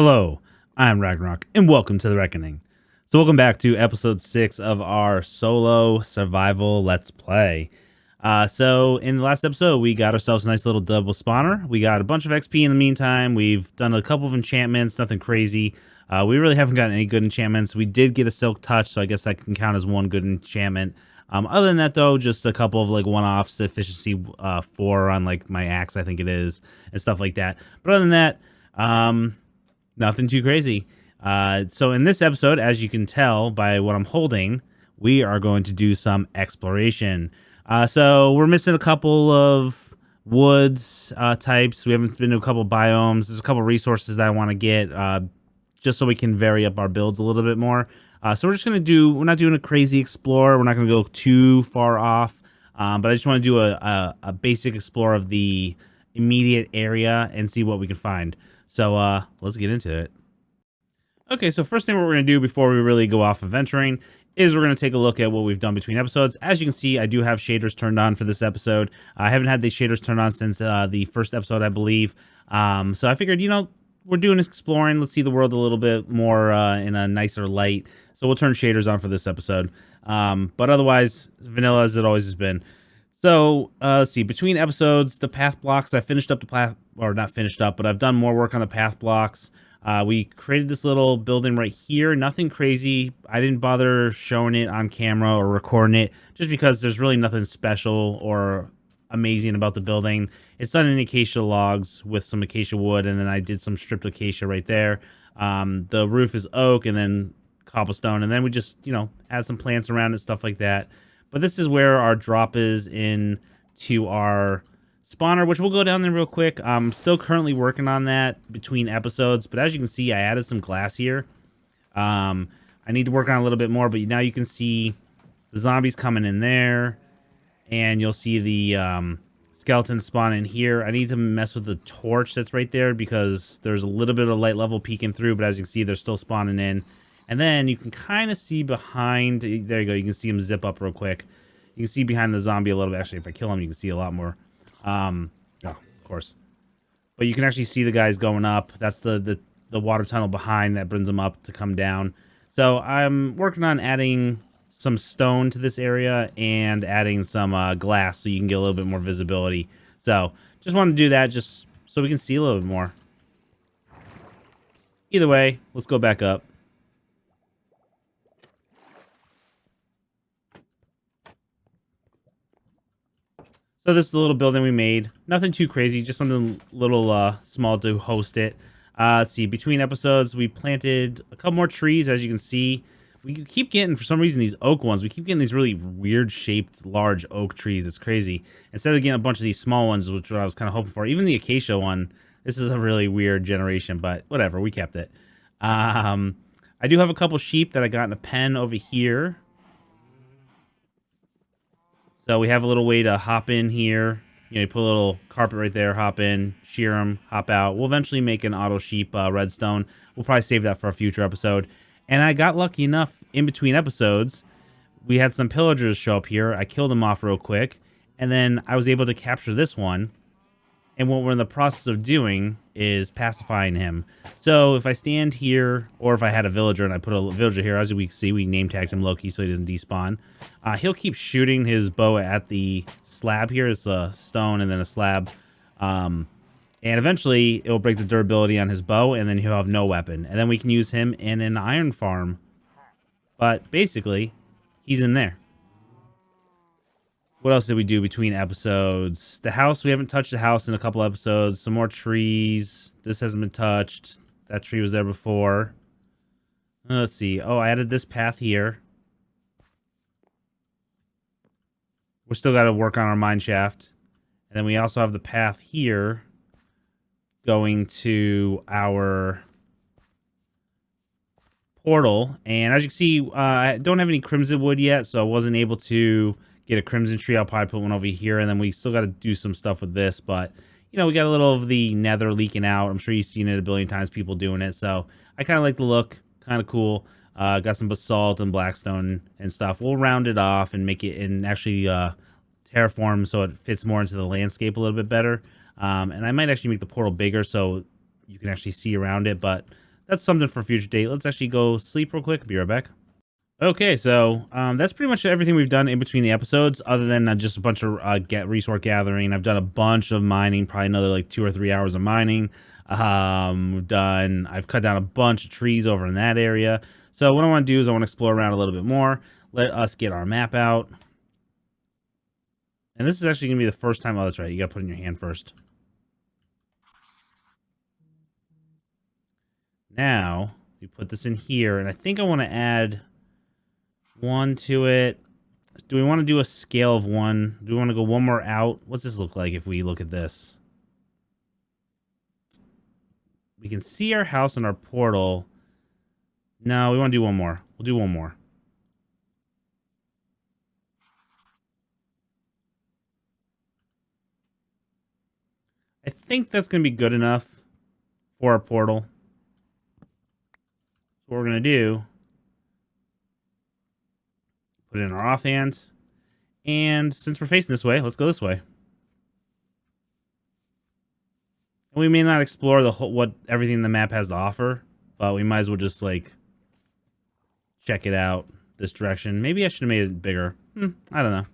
Hello, I'm Ragnarok, and welcome to the Reckoning. So, welcome back to episode 6 of our solo survival let's play. So in the last episode, we got ourselves a nice little double spawner. We got a bunch of XP in the meantime. We've done a couple of enchantments, nothing crazy. We really haven't gotten any good enchantments. We did get a silk touch, so I guess that can count as one good enchantment. Other than that, though, just a couple of like one-offs, efficiency 4 on like my axe, I think it is, and stuff like that. But other than that, nothing too crazy. So in this episode, as you can tell by what I'm holding, we are going to do some exploration. So we're missing a couple of woods types. We haven't been to a couple biomes. There's a couple resources that I want to get just so we can vary up our builds a little bit more. So we're just going to we're not doing a crazy explore. We're not going to go too far off. But I just want to do a basic explore of the immediate area and see what we can find. So let's get into it. Okay, so first thing what we're going to do before we really go off adventuring is we're going to take a look at what we've done between episodes. As you can see, I do have shaders turned on for this episode. I haven't had these shaders turned on since the first episode, I believe. So I figured, we're doing this exploring. Let's see the world a little bit more in a nicer light. So we'll turn shaders on for this episode. But otherwise, vanilla as it always has been. So let's see, between episodes, the path blocks, I finished up the path, or not finished up, but I've done more work on the path blocks. We created this little building right here. Nothing crazy. I didn't bother showing it on camera or recording it just because there's really nothing special or amazing about the building. It's done in acacia logs with some acacia wood, and then I did some stripped acacia right there. The roof is oak and then cobblestone, and then we just, add some plants around it, stuff like that. But this is where our drop is into our spawner, which we'll go down there real quick. I'm still currently working on that between episodes, but as you can see, I added some glass here. I need to work on it a little bit more, but now you can see the zombies coming in there, and you'll see the skeletons spawn in here. I need to mess with the torch that's right there because there's a little bit of light level peeking through, but as you can see, they're still spawning in. And then you can kind of see behind, there you go, you can see them zip up real quick. You can see behind the zombie a little bit. Actually, if I kill him, you can see a lot more. Oh, of course. But you can actually see the guys going up. That's the water tunnel behind that brings them up to come down. So I'm working on adding some stone to this area and adding some glass so you can get a little bit more visibility. So just want to do that just so we can see a little bit more. Either way, let's go back up. So this is the little building we made. Nothing too crazy, just something little small to host it. Let's see, between episodes, we planted a couple more trees, as you can see. We keep getting, for some reason, these oak ones. We keep getting these really weird-shaped, large oak trees. It's crazy. Instead of getting a bunch of these small ones, which I was kind of hoping for. Even the acacia one, this is a really weird generation, but whatever, we kept it. I do have a couple sheep that I got in a pen over here. So we have a little way to hop in here. You put a little carpet right there, hop in, shear them, hop out. We'll eventually make an auto sheep redstone. We'll probably save that for a future episode. And I got lucky enough in between episodes. We had some pillagers show up here. I killed them off real quick. And then I was able to capture this one. And what we're in the process of doing is pacifying him. So if I stand here, or if I had a villager and I put a villager here, as we can see, we name tagged him Loki so he doesn't despawn. He'll keep shooting his bow at the slab here. It's a stone and then a slab. And eventually it will break the durability on his bow, and then he'll have no weapon. And then we can use him in an iron farm. But basically, he's in there. What else did we do between episodes? The house, we haven't touched the house in a couple episodes. Some more trees. This hasn't been touched. That tree was there before. Let's see. Oh, I added this path here. We still got to work on our mine shaft. And then we also have the path here going to our portal. And as you can see, I don't have any crimson wood yet, so I wasn't able to get a crimson tree. I'll probably put one over here, and then we still got to do some stuff with this, but we got a little of the nether leaking out. I'm sure you've seen it a billion times, people doing it, so I kind of like the look. Kind of cool. Got some basalt and blackstone and stuff. We'll round it off and make it, and actually terraform so it fits more into the landscape a little bit better. And I might actually make the portal bigger so you can actually see around it, but that's something for a future date. Let's actually go sleep real quick. Be right back. Okay, so that's pretty much everything we've done in between the episodes, other than just a bunch of resource gathering. I've done a bunch of mining, probably another like 2 or 3 hours of mining. I've cut down a bunch of trees over in that area. So what I want to do is I want to explore around a little bit more. Let us get our map out. And this is actually going to be the first time. Oh, that's right. You got to put it in your hand first. Now, we put this in here, and I think I want to add one to it. Do we want to do a scale of 1? Do we want to go one more out? What's this look like if we look at this? We can see our house and our portal. No, we want to do one more. We'll do one more. I think that's going to be good enough for our portal. So what we're going to do, put it in our offhand. And since we're facing this way, let's go this way. We may not explore the whole, what everything the map has to offer, but we might as well just like check it out this direction. Maybe I should have made it bigger. I don't know.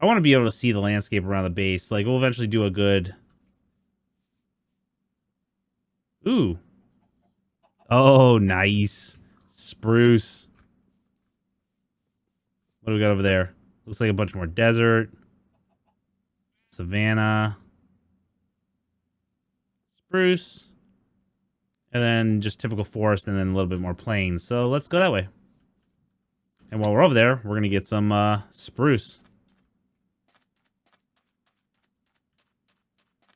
I want to be able to see the landscape around the base. Like, we'll eventually do a good... Ooh. Oh, nice. Spruce. What do we got over there? Looks like a bunch more desert. Savanna. Spruce. And then just typical forest and then a little bit more plains. So let's go that way. And while we're over there, we're going to get some spruce.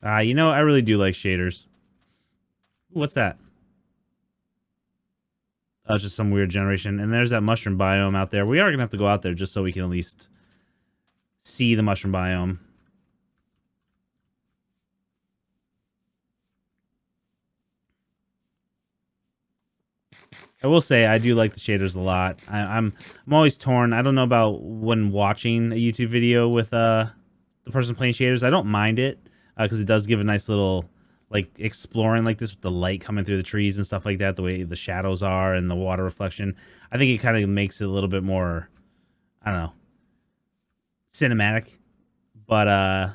You know, I really do like shaders. Ooh, what's that? It's just some weird generation. And there's that mushroom biome out there. We are going to have to go out there just so we can at least see the mushroom biome. I will say I do like the shaders a lot. I'm always torn. I don't know about when watching a YouTube video with the person playing shaders. I don't mind it because it does give a nice little like exploring like this with the light coming through the trees and stuff like that. The way the shadows are and the water reflection. I think it kind of makes it a little bit more, I don't know, cinematic. But I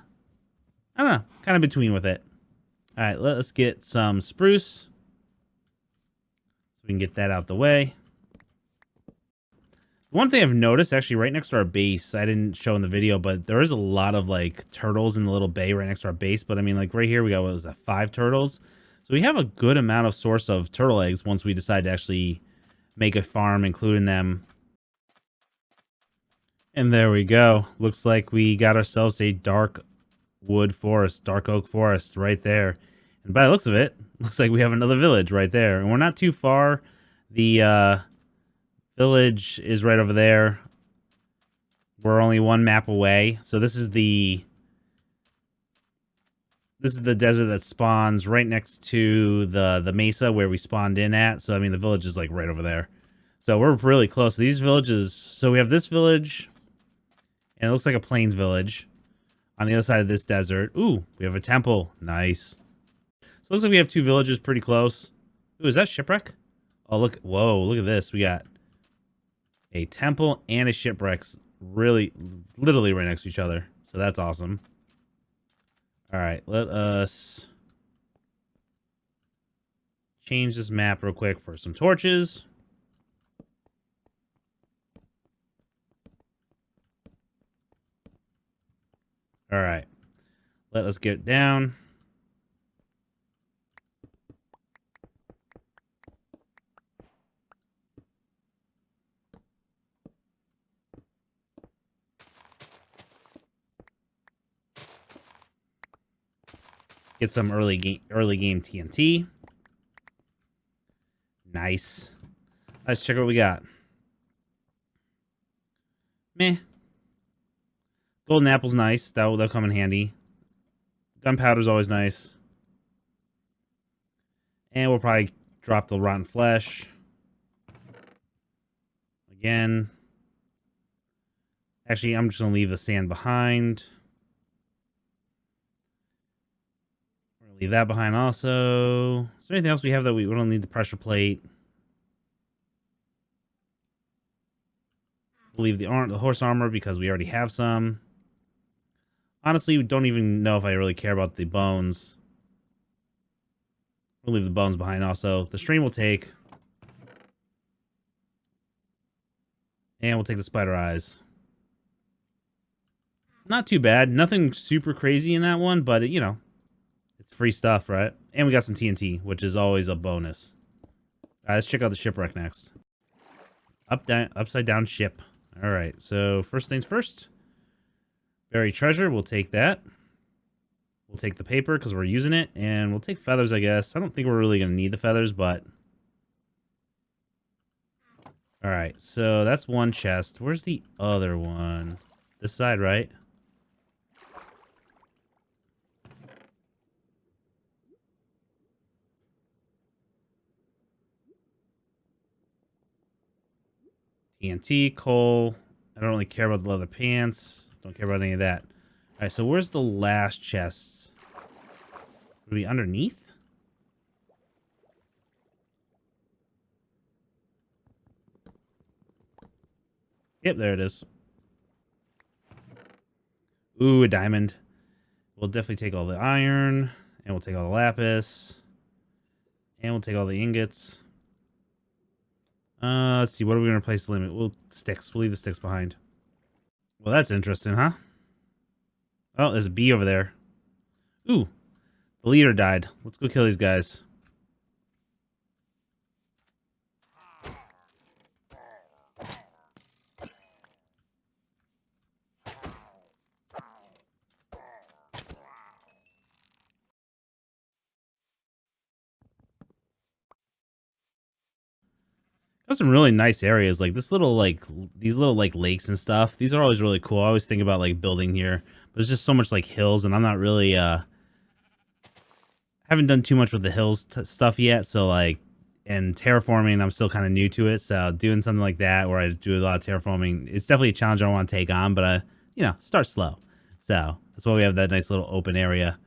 don't know, kind of between with it. All right, let's get some spruce. So we can get that out the way. One thing I've noticed, actually, right next to our base, I didn't show in the video, but there is a lot of, like, turtles in the little bay right next to our base. But, I mean, like, right here, we got, what was that, 5 turtles? So we have a good amount of source of turtle eggs once we decide to actually make a farm, including them. And there we go. Looks like we got ourselves a dark wood forest, dark oak forest right there. And by the looks of it, looks like we have another village right there. And we're not too far. The, village is right over there. We're only 1 map away. So this is the desert that spawns right next to the mesa where we spawned in at. So I mean the village is like right over there. So we're really close. These villages, so we have this village and it looks like a plains village on the other side of this desert. Ooh, we have a temple. Nice. So it looks like we have 2 villages pretty close. Ooh, is that shipwreck? Oh, look. Whoa, look at this. We got a temple and a shipwrecks really literally right next to each other. So that's awesome. All right, let us change this map real quick for some torches. All right, let us get down. Get some early game TNT. Nice. Let's check what we got. Meh. Golden apple's nice. That'll come in handy. Gunpowder's always nice. And we'll probably drop the rotten flesh. Again. Actually, I'm just going to leave the sand behind. Leave that behind also. Is there anything else we have that we don't need the pressure plate? We'll leave the horse armor because we already have some. Honestly, we don't even know if I really care about the bones. We'll leave the bones behind also. The string we'll take. And we'll take the spider eyes. Not too bad. Nothing super crazy in that one, but, you know, it's free stuff, right? And we got some TNT, which is always a bonus. All right, let's check out the shipwreck next. Upside down ship. All right, so first things first. Buried treasure, we'll take that. We'll take the paper because we're using it, and we'll take feathers, I guess. I don't think we're really going to need the feathers, but... All right, so that's one chest. Where's the other one? This side, right? TNT, coal. I don't really care about the leather pants. Don't care about any of that. All right, so where's the last chest? Would it be underneath? Yep, there it is. Ooh, a diamond. We'll definitely take all the iron, and we'll take all the lapis, and we'll take all the ingots. Let's see, what are we going to replace the limit? We'll sticks. We'll leave the sticks behind. Well, that's interesting, huh? Oh, there's a bee over there. Ooh, the leader died. Let's go kill these guys. Got some really nice areas, like this little, like, these little, like, lakes and stuff. These are always really cool. I always think about, like, building here. But there's just so much, like, hills, and I'm not really, haven't done too much with the hills stuff yet, so, like, and terraforming, I'm still kind of new to it, so doing something like that, where I do a lot of terraforming, it's definitely a challenge I want to take on, but, you know, start slow. So, that's why we have that nice little open area.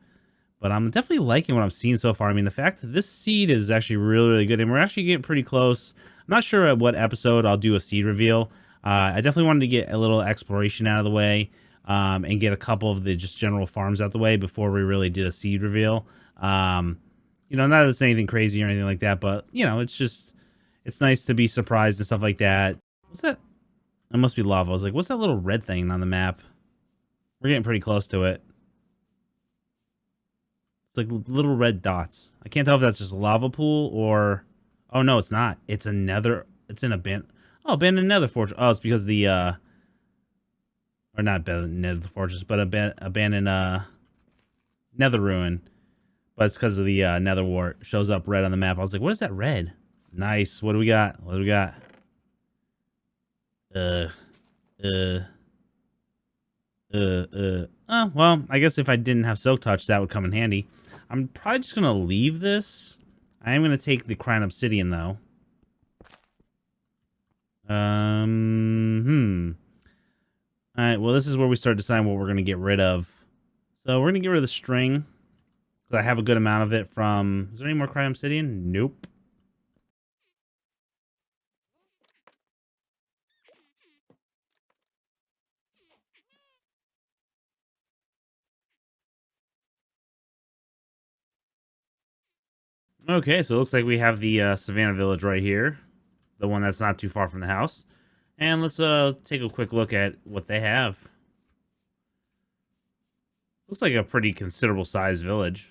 But I'm definitely liking what I'm seeing so far. I mean, the fact that this seed is actually really, really good, and we're actually getting pretty close. I'm not sure at what episode I'll do a seed reveal. I definitely wanted to get a little exploration out of the way, and get a couple of the just general farms out the way before we really did a seed reveal. You know, not that it's anything crazy or anything like that, but, you know, it's just, it's nice to be surprised and stuff like that. What's that? That must be lava. I was like, what's that little red thing on the map? We're getting pretty close to it. It's like little red dots. I can't tell if that's just a lava pool or... Oh, no, it's not. It's another... It's an abandoned... Oh, abandoned nether fortress. Oh, it's because the... Or not abandoned nether fortress, but abandoned nether ruin. But it's because of the nether wart. Shows up red on the map. I was like, what is that red? Nice. What do we got? What do we got? Oh, well, I guess if I didn't have Silk Touch, that would come in handy. I'm probably just going to leave this. I am going to take the Crown Obsidian, though. Alright, well, this is where we start deciding what we're going to get rid of. So we're going to get rid of the string. Because I have a good amount of it from... Is there any more Crown Obsidian? Nope. Okay, so it looks like we have the Savannah Village right here. The one that's not too far from the house. And let's take a quick look at what they have. Looks like a pretty considerable sized village.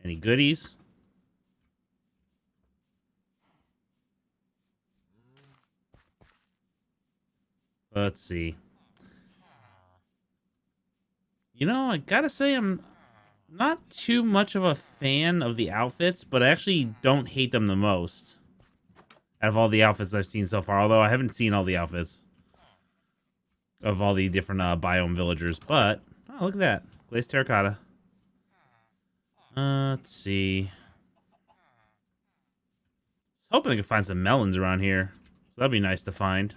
Any goodies? Let's see. You know, I gotta say I'm not too much of a fan of the outfits, but I actually don't hate them the most out of all the outfits I've seen so far. Although I haven't seen all the outfits of all the different biome villagers. But, oh, look at that. Glazed terracotta. Let's see. Hoping I can find some melons around here. So that'd be nice to find.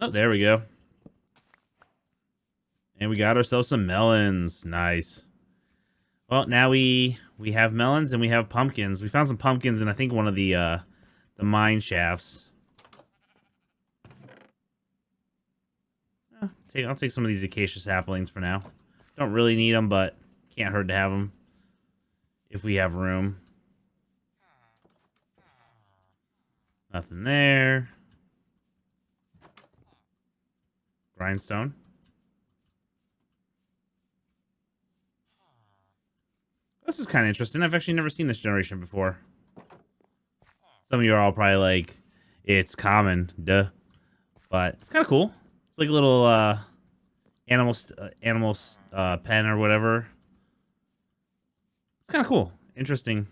Oh, there we go. And we got ourselves some melons. Nice. Well, now we have melons and we have pumpkins. We found some pumpkins in I think one of the mine shafts. I'll take some of these acacia saplings for now. Don't really need them, but can't hurt to have them if we have room. Nothing there. Grindstone. This is kind of interesting. I've actually never seen this generation before. Some of you are all probably like, it's common, duh. But it's kind of cool. It's like a little animal pen or whatever. It's kind of cool. Interesting.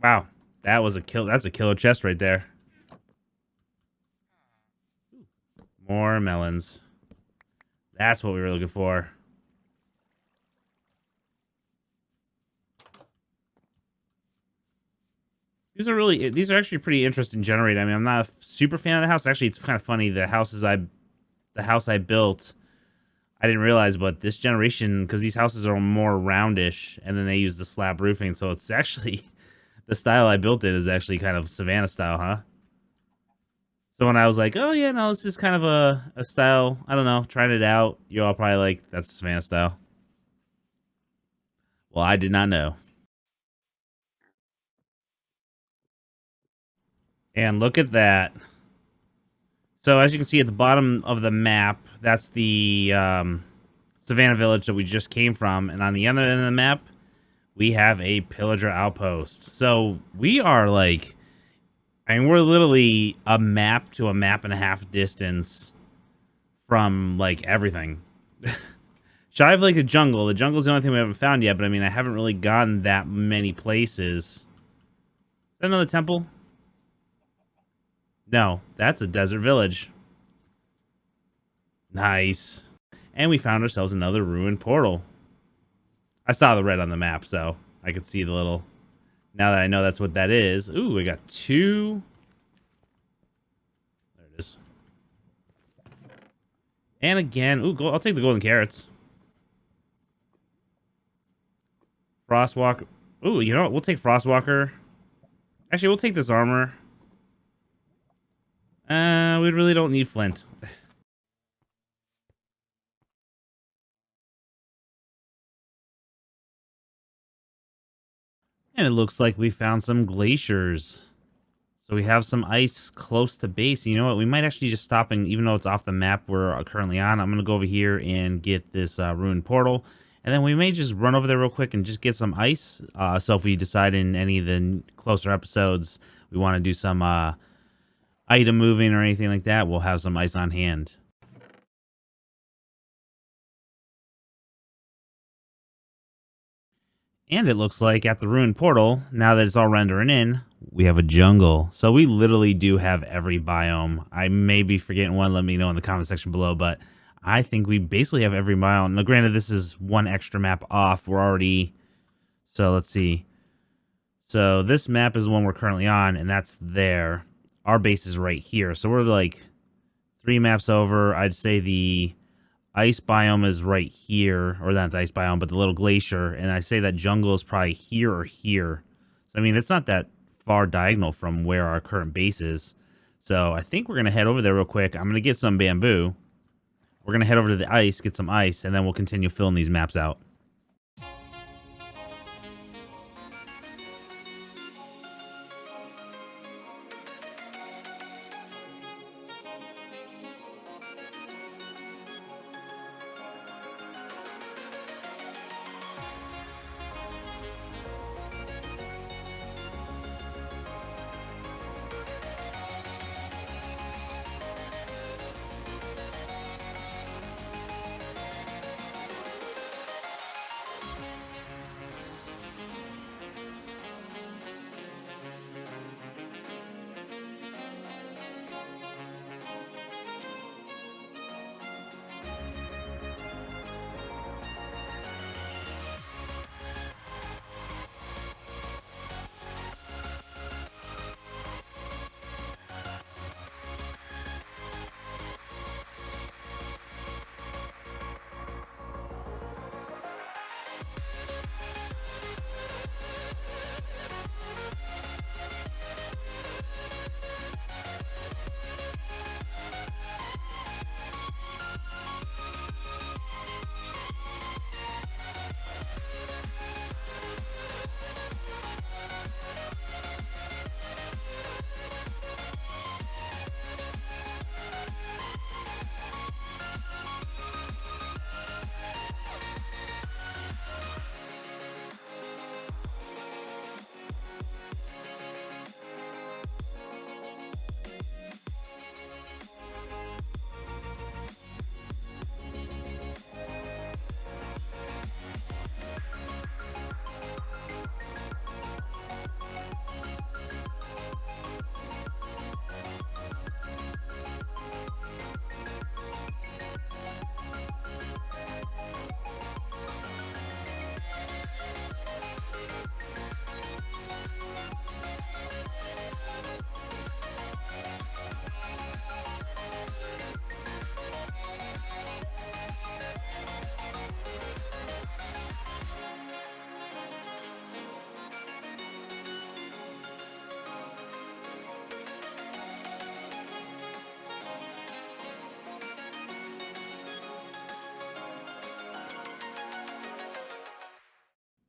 Wow. That was a kill. That's a killer chest right there. More melons. That's what we were looking for. These are actually pretty interesting generated. I mean, I'm not a super fan of the house. Actually, it's kind of funny. The house I built, I didn't realize, but this generation, because these houses are more roundish, and then they use the slab roofing, so it's actually the style I built it is actually kind of Savannah style, huh? So when I was like, oh yeah, no, this is kind of a style, I don't know, trying it out, you all probably like, that's Savannah style. Well, I did not know. And look at that. So as you can see at the bottom of the map, that's the Savannah village that we just came from. And on the other end of the map, we have a pillager outpost. So we are like, I mean, we're literally a map to a map and a half distance from like everything. Shy of like the jungle. The jungle's the only thing we haven't found yet, but I mean, I haven't really gone that many places. Is that another temple? No, that's a desert village. Nice. And we found ourselves another ruined portal. I saw the red on the map, so I could see the little... Now that I know that's what that is. Ooh, we got two. There it is. And again, ooh, I'll take the golden carrots. Frostwalker. Ooh, you know what? We'll take Frostwalker. Actually, we'll take this armor. We really don't need flint. And it looks like we found some glaciers. So we have some ice close to base. You know what? We might actually just stop and, even though it's off the map we're currently on, I'm going to go over here and get this ruined portal. And then we may just run over there real quick and just get some ice. So if we decide in any of the closer episodes we want to do some item moving or anything like that, we'll have some ice on hand. And it looks like at the ruined portal, now that it's all rendering in, we have a jungle. So we literally do have every biome. I may be forgetting one. Let me know in the comment section below. But I think we basically have every biome. Now, granted, this is one extra map off. We're already... So let's see. So this map is the one we're currently on, and that's there. Our base is right here. So we're like 3 maps over. I'd say the ice biome is right here, or not the ice biome, but the little glacier, and I say that jungle is probably here or here. So I mean, it's not that far diagonal from where our current base is. So I think we're gonna head over there real quick. I'm gonna get some bamboo. We're gonna head over to the ice, get some ice, and then we'll continue filling these maps out.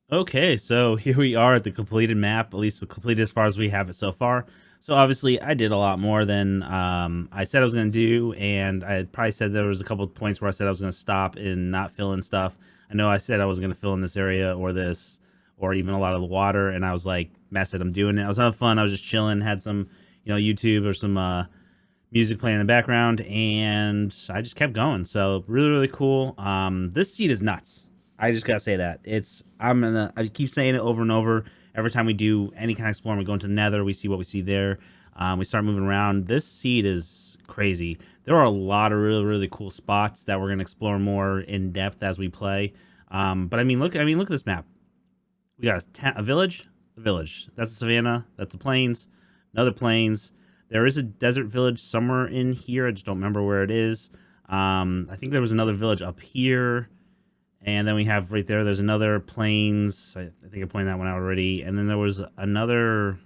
Okay, so here we are at the completed map, at least the completed as far as we have it so far. So obviously I did a lot more than I said I was going to do, and I probably said there was a couple of points where I said I was going to stop and not fill in stuff. I know I said I was going to fill in this area or this, or even a lot of the water, and I was like, mess it, I'm doing it. I was having fun, I was just chilling, had some, YouTube or some music playing in the background, and I just kept going. So really, really cool. This seed is nuts. I just gotta say that I keep saying it over and over. Every time we do any kind of exploring, we go into the Nether, we see what we see there. We start moving around. This seed is crazy. There are a lot of really, really cool spots that we're gonna explore more in depth as we play. But look at this map. We got a village, a village. That's a savannah. That's the plains, another plains. There is a desert village somewhere in here. I just don't remember where it is. I think there was another village up here. And then we have right there, there's another plains. I think I pointed that one out already. And then there was another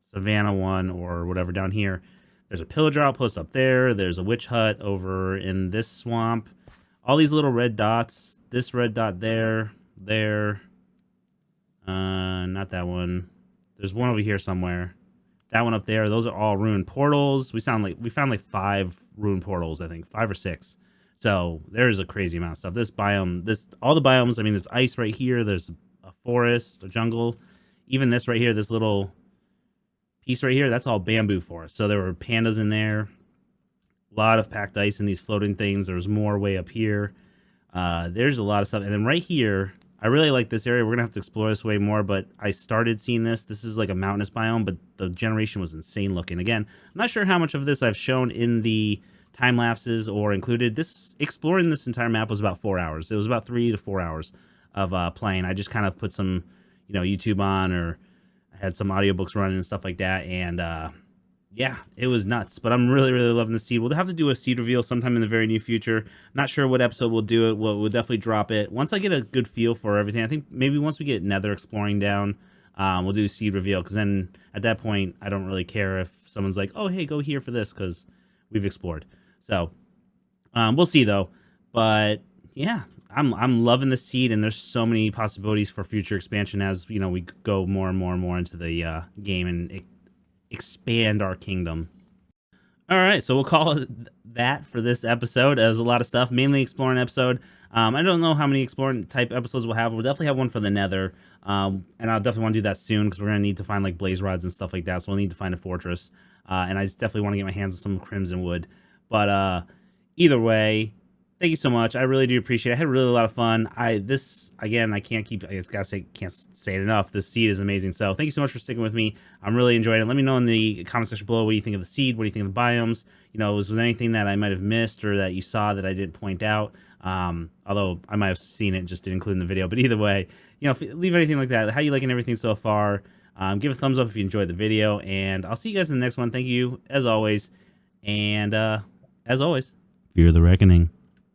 savannah one or whatever down here. There's a pillager outpost up there. There's a witch hut over in this swamp. All these little red dots. This red dot there, there. Not that one. There's one over here somewhere. That one up there. Those are all ruined portals. We found like 5 ruined portals, I think 5 or 6. So there's a crazy amount of stuff. This biome, all the biomes. I mean, there's ice right here. There's a forest, a jungle. Even this right here, this little piece right here, that's all bamboo forest. So there were pandas in there. A lot of packed ice in these floating things. There's more way up here. There's a lot of stuff. And then right here, I really like this area. We're going to have to explore this way more, but I started seeing this. This is like a mountainous biome, but the generation was insane looking. Again, I'm not sure how much of this I've shown in the time lapses or included. Exploring this entire map was about 4 hours. It was about 3 to 4 hours of playing. I just kind of put some, YouTube on, or I had some audiobooks running and stuff like that. And yeah, it was nuts. But I'm really, really loving the seed. We'll have to do a seed reveal sometime in the very near future. Not sure what episode we'll do it. We'll definitely drop it once I get a good feel for everything. I think maybe once we get Nether exploring down, we'll do a seed reveal, because then at that point I don't really care if someone's like, oh hey, go here for this, because we've explored. So we'll see though. But yeah, I'm loving the seed, and there's so many possibilities for future expansion as we go more and more and more into the game and expand our kingdom. All right, so we'll call it that for this episode. It was a lot of stuff, mainly exploring episode. I don't know how many exploring type episodes we'll have. We'll definitely have one for the Nether, and I'll definitely want to do that soon, because we're gonna need to find like blaze rods and stuff like that. So we'll need to find a fortress, and I just definitely want to get my hands on some crimson wood. But either way, thank you so much. I really do appreciate it. I had really a lot of fun. This again, I can't say it enough. This seed is amazing. So thank you so much for sticking with me. I'm really enjoying it. Let me know in the comment section below what you think of the seed. What do you think of the biomes? Was there anything that I might have missed or that you saw that I didn't point out? Although I might have seen it, just didn't include in the video. But either way, leave anything like that. How you liking everything so far? Give a thumbs up if you enjoyed the video, and I'll see you guys in the next one. Thank you as always, and as always, fear the reckoning.